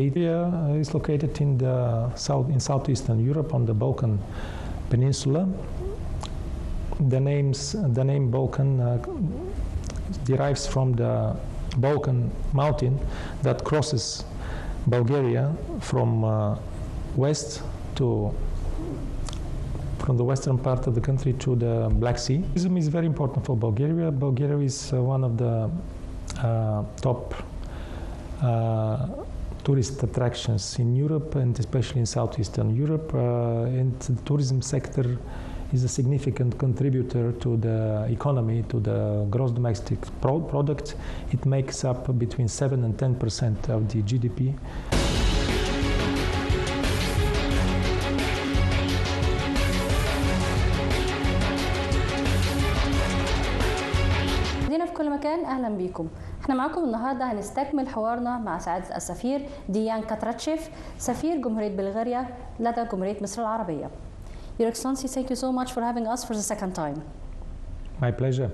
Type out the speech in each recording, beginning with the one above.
Area is located in southeastern Europe on the Balkan Peninsula. The name Balkan derives from the Balkan mountain that crosses Bulgaria from the western part of the country to the Black Sea. Tourism is very important for Bulgaria. Bulgaria is one of the top tourist attractions in Europe, and especially in southeastern Europe. And the tourism sector is a significant contributor to the economy, to the gross domestic product. It makes up between 7 and 10% of the GDP. في كل مكان اهلا بيكم. احنا معاكم النهارده هنستكمل حوارنا مع سعاده السفير ديان كاتراتشيف سفير جمهوريه بلغاريا لدى جمهوريه مصر العربيه. Your Excellency, thank you so much for having us for the second time. My pleasure.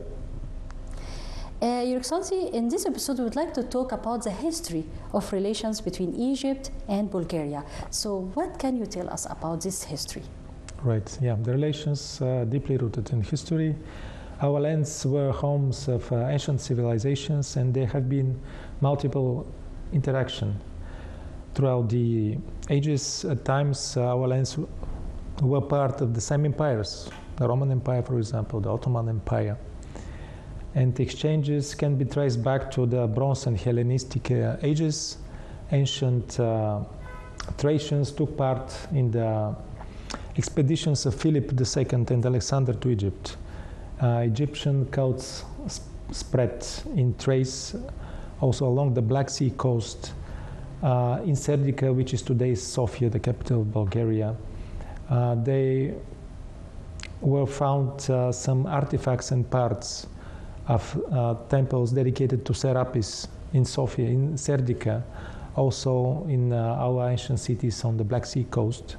Your Excellency, in this episode we would like to talk about the history of relations between Egypt and Bulgaria. So what can you tell us about this history? Right, yeah, the relations deeply rooted in history. Our lands were homes of ancient civilizations, and there have been multiple interaction throughout the ages. At times, our lands were part of the same empires, the Roman Empire, for example, the Ottoman Empire. And the exchanges can be traced back to the Bronze and Hellenistic ages. Ancient Thracians took part in the expeditions of Philip II and Alexander to Egypt. Egyptian cults spread in Thrace, also along the Black Sea coast, in Serdica, which is today's Sofia, the capital of Bulgaria. They were found some artifacts and parts of temples dedicated to Serapis in Sofia, in Serdica, also in our ancient cities on the Black Sea coast.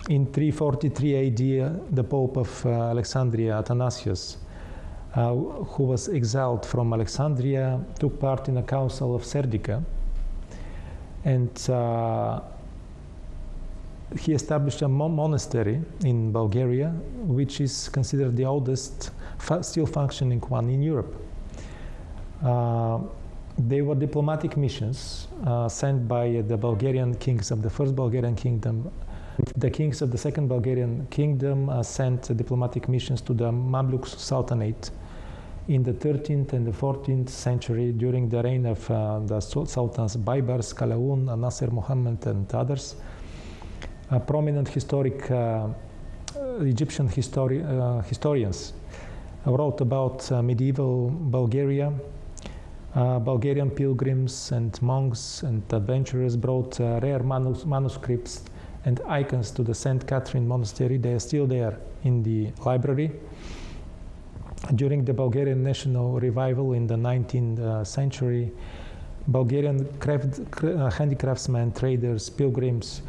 In 343 AD, the Pope of Alexandria, Athanasius, who was exiled from Alexandria, took part in a council of Serdica, and he established a monastery in Bulgaria, which is considered the oldest still functioning one in Europe. They were diplomatic missions sent by the Bulgarian kings of the First Bulgarian Kingdom. The kings of the Second Bulgarian Kingdom sent diplomatic missions to the Mamluk Sultanate in the 13th and the 14th century during the reign of the Sultans Baybars, Kalaun, Nasser Muhammad, and others. Prominent Egyptian historians wrote about medieval Bulgaria. Bulgarian pilgrims and monks and adventurers brought rare manuscripts and icons to the St. Catherine Monastery. They are still there in the library. During the Bulgarian national revival in the 19th century, Bulgarian handicraftsmen, traders, pilgrims,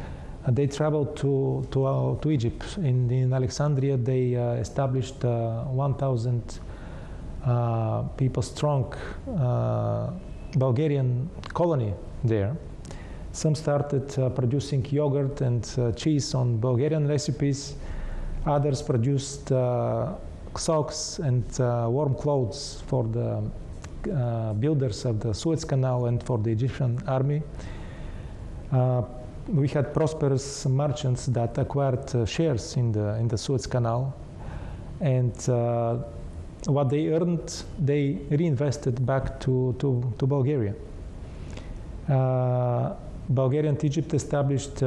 they traveled to Egypt. In Alexandria, they established 1,000 people strong Bulgarian colony there. Some started producing yogurt and cheese on Bulgarian recipes. Others produced socks and warm clothes for the builders of the Suez Canal and for the Egyptian army. We had prosperous merchants that acquired shares in the Suez Canal, and what they earned, they reinvested back to Bulgaria. Bulgaria and Egypt established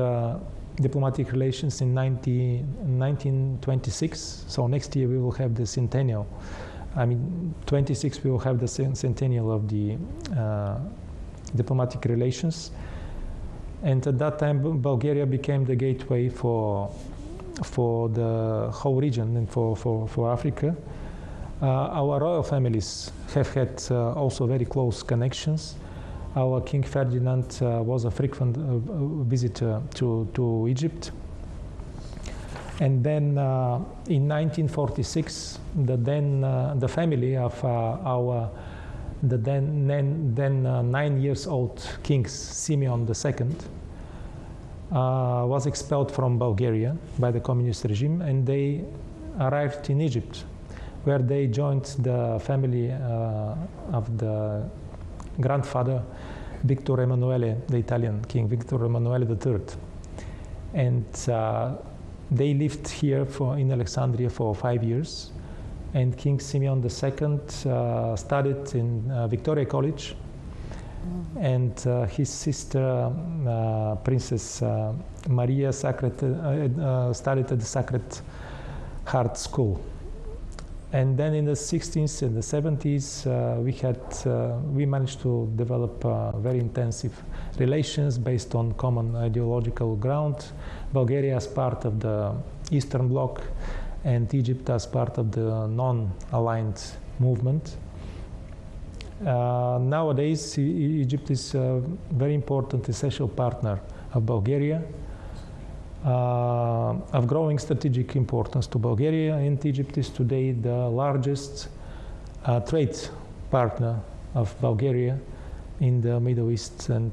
diplomatic relations in 1926, so next year we will have the centennial. 26 we will have the centennial of the diplomatic relations. And at that time, Bulgaria became the gateway for the whole region and for Africa. Our royal families have had also very close connections. Our King Ferdinand was a frequent visitor to Egypt. And then in 1946, the family of our the then 9 years old King Simeon II was expelled from Bulgaria by the communist regime, and they arrived in Egypt, where they joined the family of the grandfather Victor Emanuele, the Italian king, Victor Emanuele III. And they lived here in Alexandria for 5 years. And King Simeon II studied in Victoria College, and his sister, Princess Maria, studied at the Sacred Heart School. And then in the 60s and the 70s, we managed to develop very intensive relations based on common ideological ground. Bulgaria as part of the Eastern Bloc, and Egypt as part of the non-aligned movement. Nowadays, Egypt is a very important, essential partner of Bulgaria, of growing strategic importance to Bulgaria, and Egypt is today the largest trade partner of Bulgaria in the Middle East and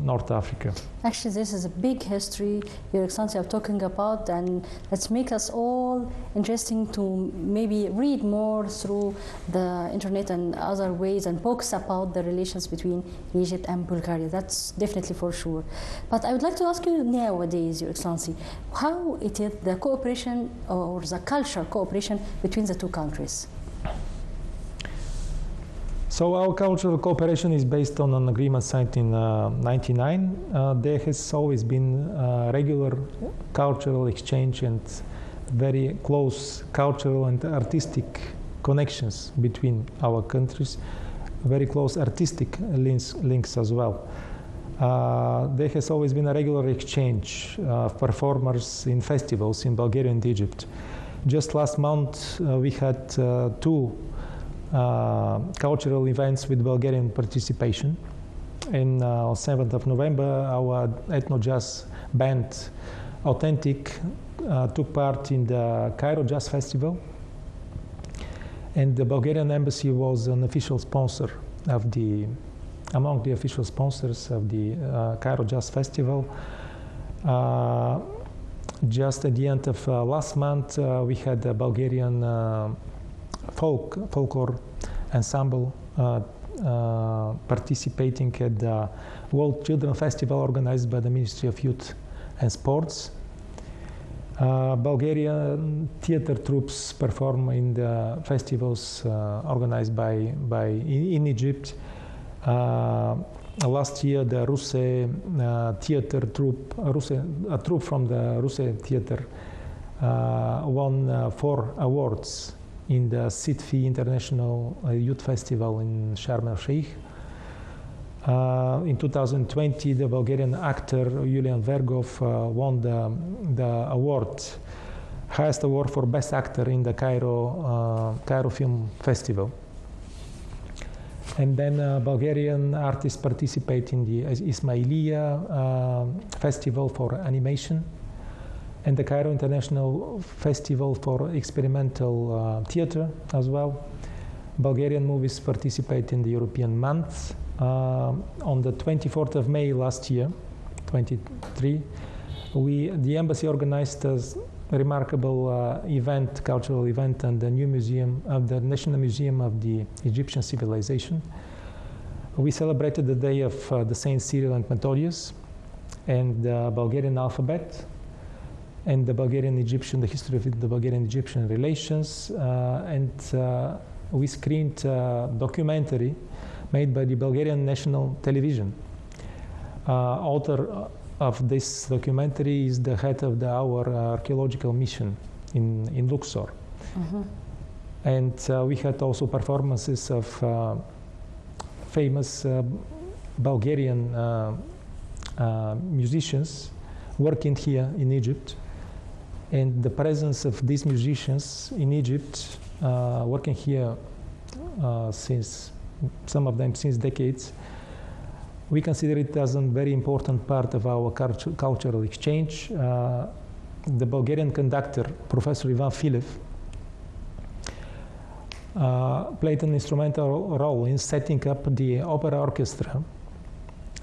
North Africa. Actually, this is a big history, Your Excellency, of talking about, and let's make us all interesting to maybe read more through the internet and other ways and books about the relations between Egypt and Bulgaria. That's definitely for sure. But I would like to ask you nowadays, Your Excellency, how it is the cooperation or the cultural cooperation between the two countries? So our cultural cooperation is based on an agreement signed in 1999. There has always been regular cultural exchange and very close cultural and artistic connections between our countries, very close artistic links as well. There has always been a regular exchange of performers in festivals in Bulgaria and Egypt. Just last month we had two cultural events with Bulgarian participation. On 7th of November, our ethno-jazz band, Authentic, took part in the Cairo Jazz Festival. And the Bulgarian embassy was an official sponsor of among the official sponsors of the Cairo Jazz Festival. Just at the end of last month, we had a Bulgarian folklore ensemble participating at the World Children Festival organized by the Ministry of Youth and Sports. Bulgarian theater troupes perform in the festivals organized in Egypt. Last year, the Russe theater troupe, a troupe from the Russe theater, won 4 awards in the Sitfi International Youth Festival in Sharm el-Sheikh. In 2020, the Bulgarian actor Julian Vergov won the award, highest award for Best Actor in the Cairo Film Festival. And then Bulgarian artists participate in the Ismailia Festival for Animation and the Cairo International Festival for Experimental Theater as well. Bulgarian movies participate in the European Month. On the 24th of May last year, 23, the embassy organized a remarkable cultural event, and the new museum of the National Museum of the Egyptian Civilization. We celebrated the day of the Saints Cyril and Methodius, and the Bulgarian alphabet, and the the history of the Bulgarian-Egyptian relations, and we screened a documentary made by the Bulgarian National Television. Author of this documentary is the head of our archaeological mission in Luxor. Mm-hmm. And we had also performances of famous Bulgarian musicians working here in Egypt. And the presence of these musicians in Egypt, working here some of them since decades, we consider it as a very important part of our cultural exchange. The Bulgarian conductor, Professor Ivan Filev, played an instrumental role in setting up the opera orchestra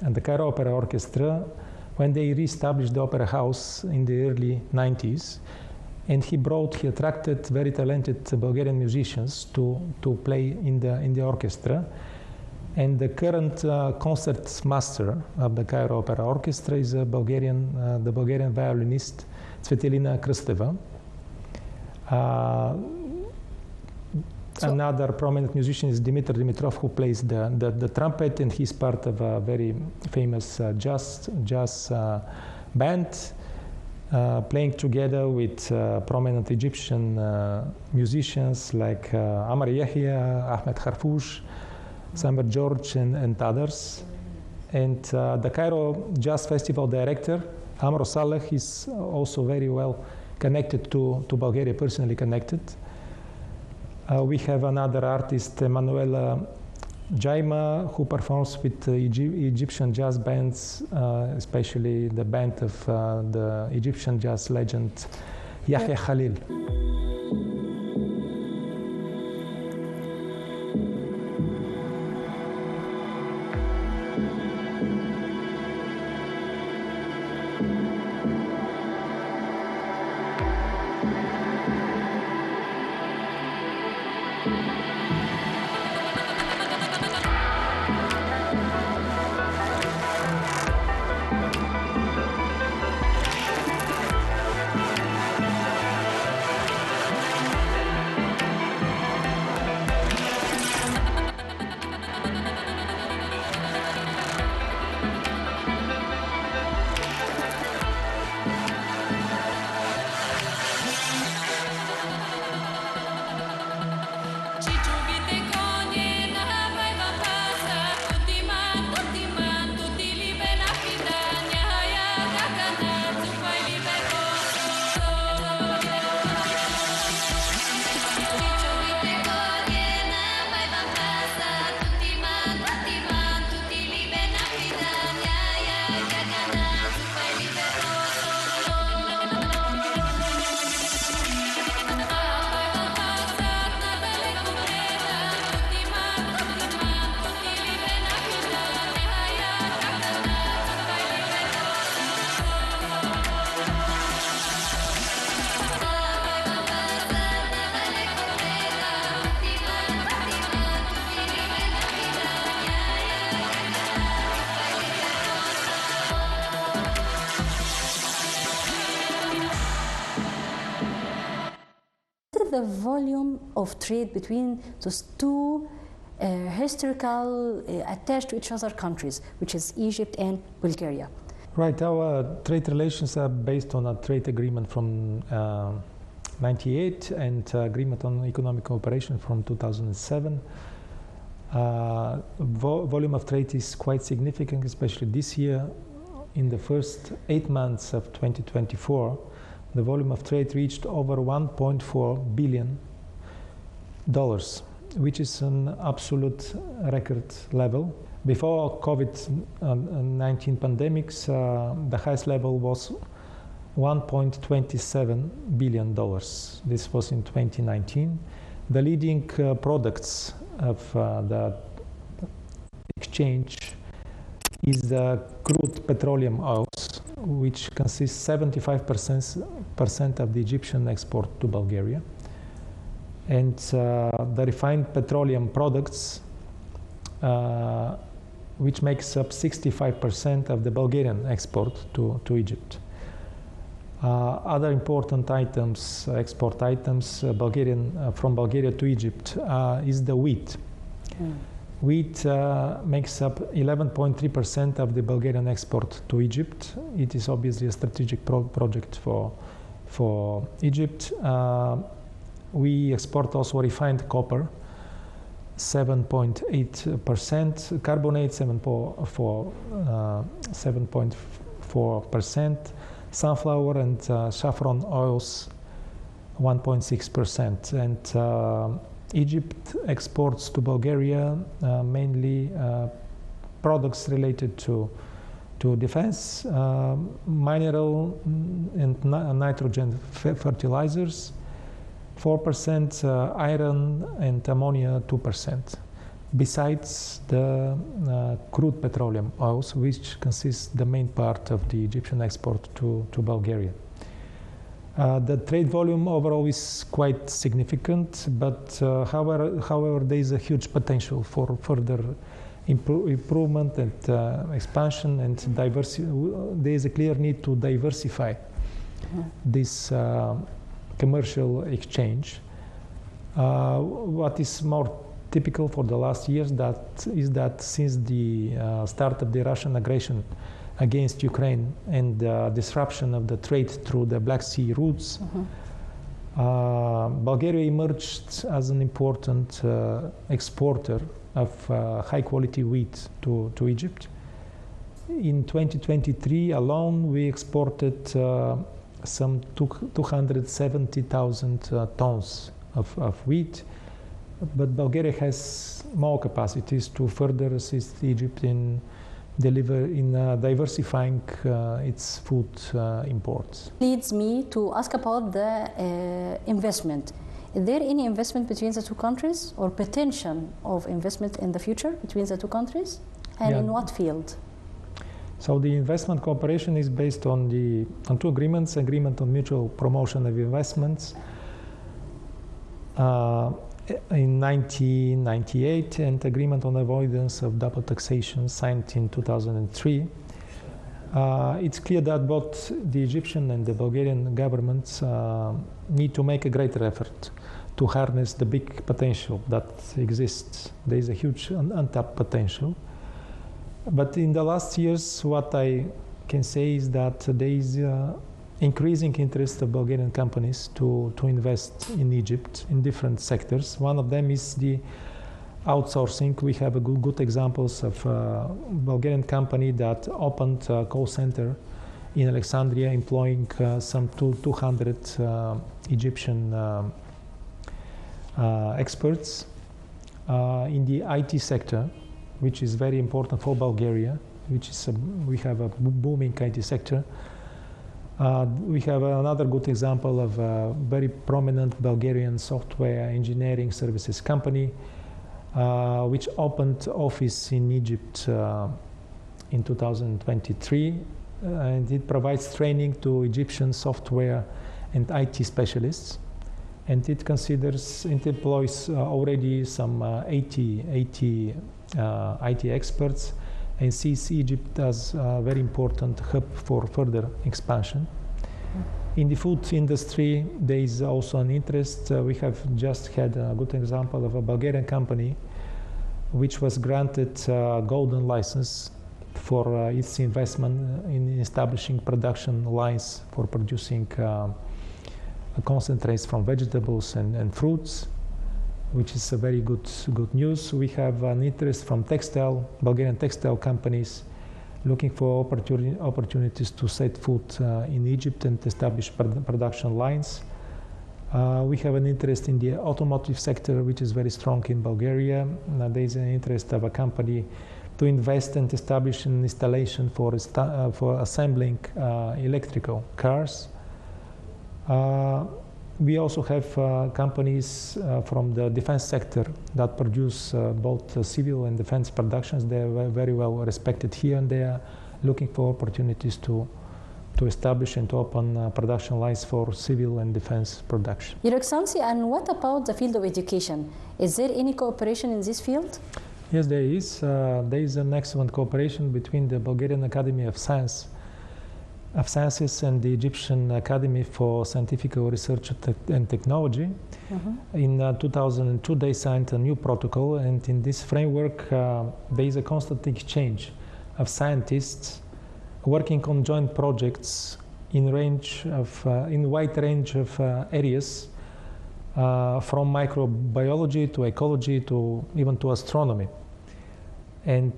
and the Cairo Opera Orchestra when they re-established the opera house in the early 90s. And he attracted very talented Bulgarian musicians to play in the orchestra. And the current concert master of the Cairo Opera Orchestra is the Bulgarian violinist Svetelina Krsteva. Another prominent musician is Dmitry Dimitrov, who plays the trumpet, and he's part of a very famous jazz band, playing together with prominent Egyptian musicians like Amar Yahya, Ahmed Kharfouch, Samir George, and others. And the Cairo Jazz Festival director, Amro Saleh, is also very well connected to Bulgaria, personally connected. We have another artist, Emanuela Jaima, who performs with Egyptian jazz bands, especially the band of the Egyptian jazz legend Yahya Khalil. The volume of trade between those two historical attached to each other countries, which is Egypt and Bulgaria. Right, our trade relations are based on a trade agreement from 98 and agreement on economic cooperation from 2007. Volume of trade is quite significant, especially this year. In the first 8 months of 2024, the volume of trade reached over $1.4 billion, which is an absolute record level. Before COVID-19 pandemics, the highest level was $1.27 billion. This was in 2019. The leading products of the exchange is the crude petroleum oils, which consists 75% of the Egyptian export to Bulgaria, and the refined petroleum products, which makes up 65% of the Bulgarian export to Egypt. Other important items, export items, from Bulgaria to Egypt, is the wheat. Wheat makes up 11.3% of the Bulgarian export to Egypt. It is obviously a strategic project for Egypt. We export also refined copper, 7.8%, carbonate 7.4%, sunflower and saffron oils 1.6%, and Egypt exports to Bulgaria mainly products related to defense, mineral and nitrogen fertilizers, 4% iron, and ammonia 2%. Besides the crude petroleum oils, which consists the main part of the Egyptian export to Bulgaria. The trade volume overall is quite significant, but however, there is a huge potential for further improvement and expansion and diversity. There is a clear need to diversify this commercial exchange. What is more typical for the last years is that since the start of the Russian aggression against Ukraine and disruption of the trade through the Black Sea routes, Bulgaria emerged as an important exporter of high-quality wheat to Egypt. In 2023 alone, we exported some 270,000 tons of wheat, but Bulgaria has more capacities to further assist Egypt in diversifying its food imports. Leads me to ask about the investment. Is there any investment between the two countries or potential of investment in the future between the two countries? And in what field? So the investment cooperation is based on two agreements: agreement on mutual promotion of investments in 1998 and agreement on avoidance of double taxation signed in 2003. It's clear that both the Egyptian and the Bulgarian governments need to make a greater effort to harness the big potential that exists. There is a huge untapped potential. But in the last years, what I can say is that there is increasing interest of Bulgarian companies to invest in Egypt in different sectors. One of them is the outsourcing. We have good examples of a Bulgarian company that opened a call center in Alexandria, employing some 200 Egyptian experts in the IT sector, which is very important for Bulgaria. We have a booming IT sector. We have another good example of a very prominent Bulgarian software engineering services company, which opened office in Egypt in 2023, and it provides training to Egyptian software and IT specialists, and it employs already some 80 IT experts, and sees Egypt as a very important hub for further expansion. In the food industry, there is also an interest. We have just had a good example of a Bulgarian company which was granted a golden license for its investment in establishing production lines for producing concentrates from vegetables and fruits, which is a very good news. We have an interest from Bulgarian textile companies looking for opportunities to set foot in Egypt and establish production lines. We have an interest in the automotive sector, which is very strong in Bulgaria. There is an interest of a company to invest and establish an installation for assembling electrical cars. We also have companies from the defense sector that produce both civil and defense productions. They are very well respected here, and they are looking for opportunities to establish and to open production lines for civil and defense production. Your Excellency, and what about the field of education? Is there any cooperation in this field? Yes, there is. There is an excellent cooperation between the Bulgarian Academy of Sciences and the Egyptian Academy for Scientific Research and Technology. In 2002, they signed a new protocol, and in this framework, there is a constant exchange of scientists working on joint projects in wide range of areas, from microbiology to ecology to even to astronomy. And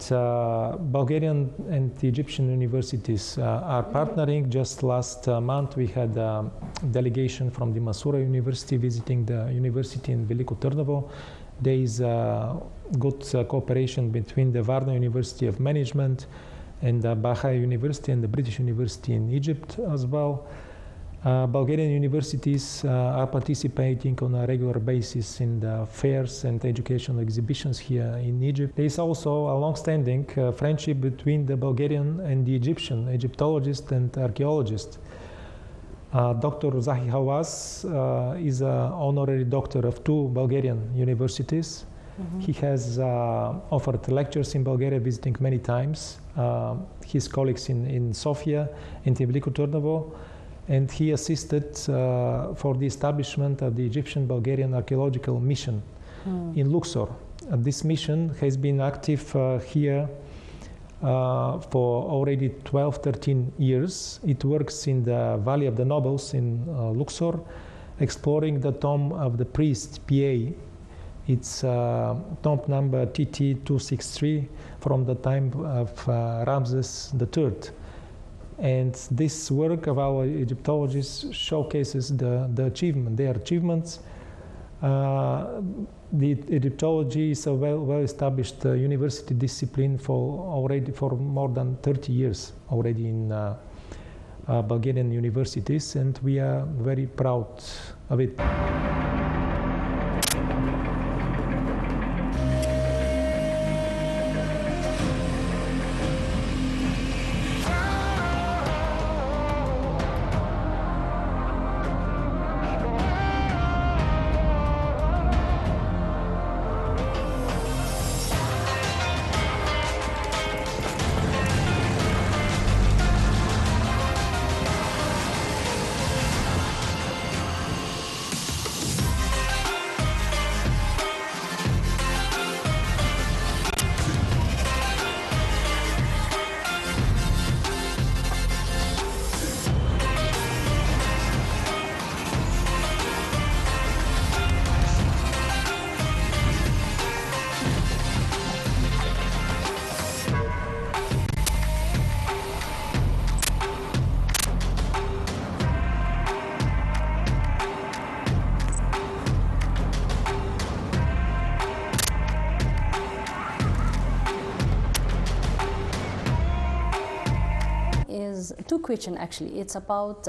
Bulgarian and the Egyptian universities are partnering. Just last month, we had a delegation from the Masura University visiting the university in Veliko Trnovo. There is good cooperation between the Varna University of Management and the Bahai University and the British University in Egypt as well. Bulgarian universities are participating on a regular basis in the fairs and educational exhibitions here in Egypt. There is also a long-standing friendship between the Bulgarian and the Egyptologist and archaeologist. Dr. Zahi Hawass is an honorary doctor of 2 Bulgarian universities. He has offered lectures in Bulgaria, visiting many times. His colleagues in Sofia, in Tbilisi, Turnovo, and he assisted for the establishment of the Egyptian-Bulgarian archaeological mission in Luxor. This mission has been active here for already 12-13 years. It works in the Valley of the Nobles in Luxor, exploring the tomb of the priest PA. It's tomb number TT263 from the time of Ramses III. And this work of our Egyptologists showcases their achievements. The Egyptology is a well-established university discipline for more than 30 years already in Bulgarian universities, and we are very proud of it. Two questions actually. It's about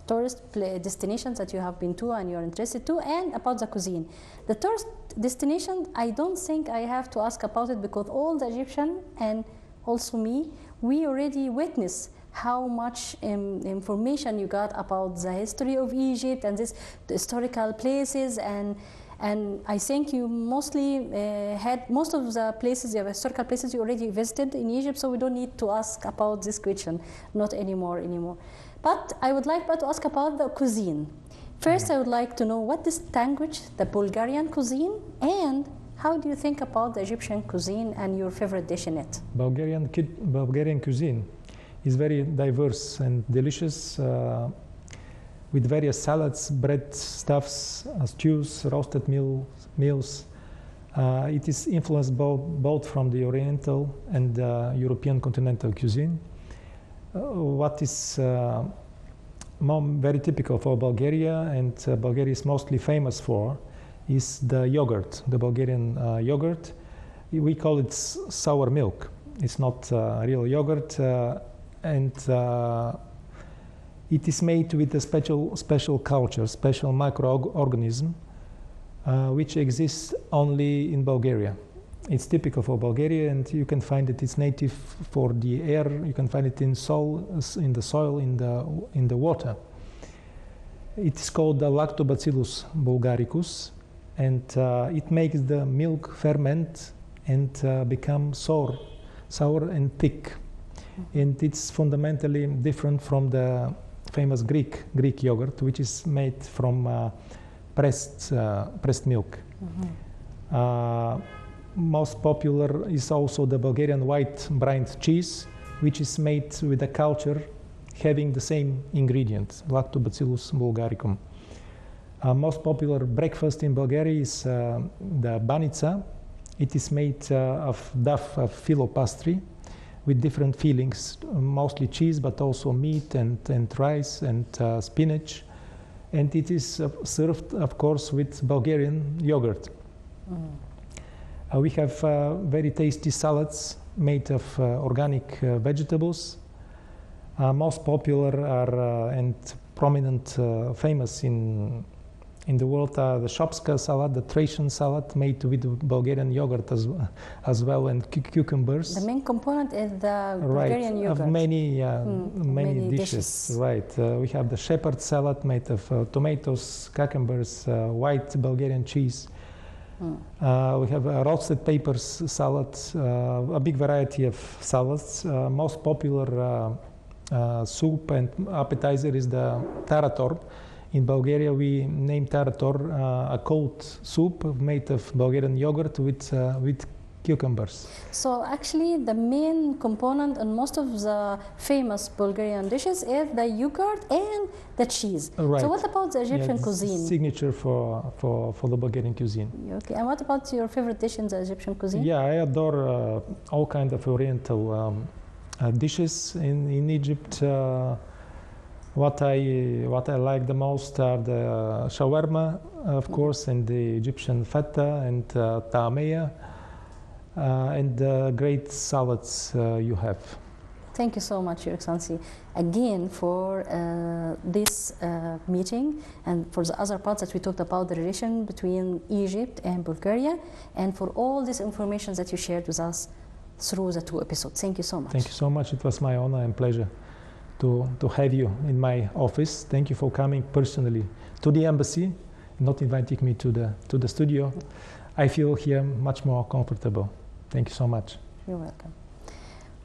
tourist destinations that you have been to and you're interested to, and about the cuisine. The tourist destination, I don't think I have to ask about it, because all the Egyptian and also me, we already witnessed how much information you got about the history of Egypt and these historical places, and I think you mostly had most of the places, the historical places you already visited in Egypt, so we don't need to ask about this question, not anymore. But I would like to ask about the cuisine. First, I would like to know what distinguishes the Bulgarian cuisine, and how do you think about the Egyptian cuisine and your favorite dish in it? Bulgarian cuisine is very diverse and delicious, with various salads, bread stuffs, stews, roasted meals. It is influenced both from the Oriental and European continental cuisine. What is very typical for Bulgaria, and Bulgaria is mostly famous for, is the yogurt, the Bulgarian yogurt. We call it sour milk. It's not real yogurt, and it is made with a special culture, special microorganism, which exists only in Bulgaria. It's typical for Bulgaria, and you can find it. It's native for the air. You can find it in the soil, in the water. It is called the Lactobacillus bulgaricus, and it makes the milk ferment and become sour and thick. And it's fundamentally different from the famous Greek yogurt, which is made from pressed milk. Most popular is also the Bulgarian white brined cheese, which is made with a culture having the same ingredient, Lactobacillus bulgaricum. Most popular breakfast in Bulgaria is the banica. It is made of duff, of filo pastry, with different fillings, mostly cheese, but also meat and rice and spinach. And it is served, of course, with Bulgarian yogurt. We have very tasty salads made of organic vegetables. Most popular are and prominent, famous in the world are the shopska salad, the Thracian salad made with Bulgarian yogurt as well, and cucumbers. The main component is the Bulgarian yogurt. Of many dishes. Right. We have the shepherd salad made of tomatoes, cucumbers, white Bulgarian cheese. We have a roasted peppers salad, a big variety of salads. Most popular soup and appetizer is the tarator. In Bulgaria, we name tarator a cold soup made of Bulgarian yogurt with cucumbers. So actually, the main component in most of the famous Bulgarian dishes is the yogurt and the cheese. Right. So what about the Egyptian cuisine? Signature for the Bulgarian cuisine. Okay. And what about your favorite dish in the Egyptian cuisine? Yeah, I adore all kinds of Oriental dishes in Egypt. What I like the most are the shawarma, of course, and the Egyptian feta and ta'amiyya, and the great salads you have. Thank you so much, Your Excellency, again for this meeting and for the other parts that we talked about the relation between Egypt and Bulgaria, and for all this information that you shared with us through the 2 episodes. Thank you so much. Thank you so much. It was my honor and pleasure to have you in my office. Thank you for coming personally to the embassy, not inviting me to the studio. I feel here much more comfortable. Thank you so much. You're welcome.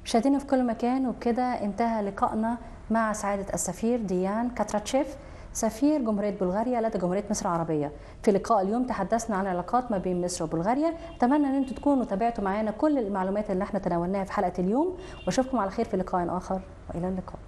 مشاهدينا في كل مكان، وبكده انتهى لقائنا مع سعادة السفير ديان كاتراتشيف سفير جمهورية بلغاريا لدى جمهورية مصر العربية. في لقاء اليوم تحدثنا عن العلاقات ما بين مصر وبلغاريا. اتمنى ان انتم تكونوا تابعتوا معانا كل المعلومات اللي احنا تناولناها في حلقة اليوم، واشوفكم على خير في لقاء آخر، وإلى اللقاء.